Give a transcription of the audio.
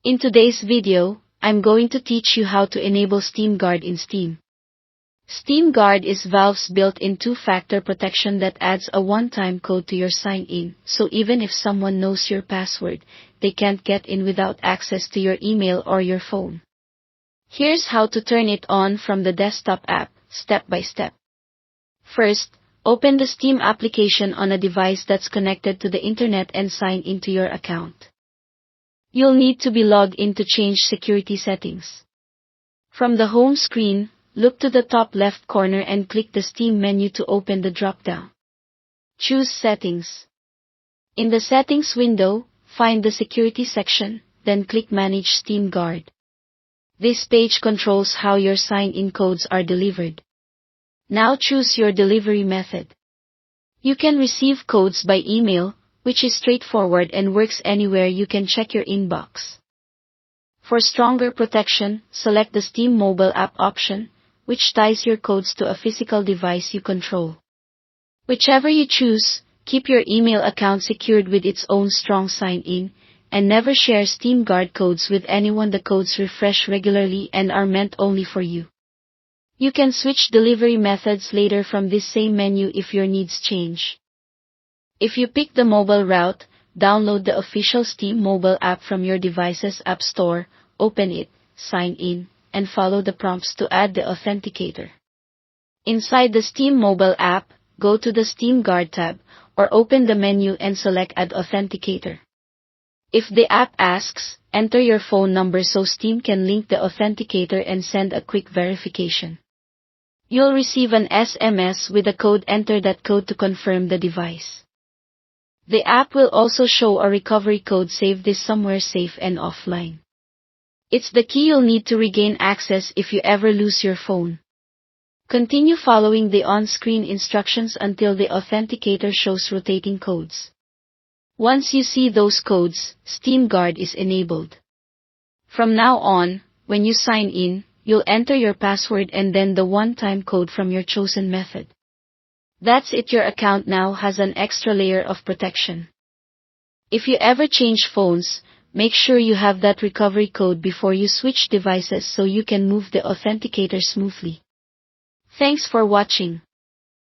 In today's video, I'm going to teach you how to enable Steam Guard in Steam. Steam Guard is Valve's built-in two-factor protection that adds a one-time code to your sign-in, so even if someone knows your password, they can't get in without access to your email or your phone. Here's how to turn it on from the desktop app, step by step. First, open the Steam application on a device that's connected to the internet and sign into your account. You'll need to be logged in to change security settings. From the home screen, look to the top left corner and click the Steam menu to open the drop-down. Choose Settings. In the Settings window, find the Security section, then click Manage Steam Guard. This page controls how your sign-in codes are delivered. Now choose your delivery method. You can receive codes by email, which is straightforward and works anywhere you can check your inbox. For stronger protection, select the Steam mobile app option, which ties your codes to a physical device you control. Whichever you choose, keep your email account secured with its own strong sign-in, and never share Steam Guard codes with anyone. The codes refresh regularly and are meant only for you. You can switch delivery methods later from this same menu if your needs change. If you pick the mobile route, download the official Steam mobile app from your device's app store, open it, sign in, and follow the prompts to add the Authenticator. Inside the Steam mobile app, go to the Steam Guard tab, or open the menu and select Add Authenticator. If the app asks, enter your phone number so Steam can link the Authenticator and send a quick verification. You'll receive an SMS with a code. Enter that code to confirm the device. The app will also show a recovery code. Save this somewhere safe and offline. It's the key you'll need to regain access if you ever lose your phone. Continue following the on-screen instructions until the Authenticator shows rotating codes. Once you see those codes, Steam Guard is enabled. From now on, when you sign in, you'll enter your password and then the one-time code from your chosen method. That's it. Your account now has an extra layer of protection. If you ever change phones, make sure you have that recovery code before you switch devices so you can move the Authenticator smoothly. Thanks for watching.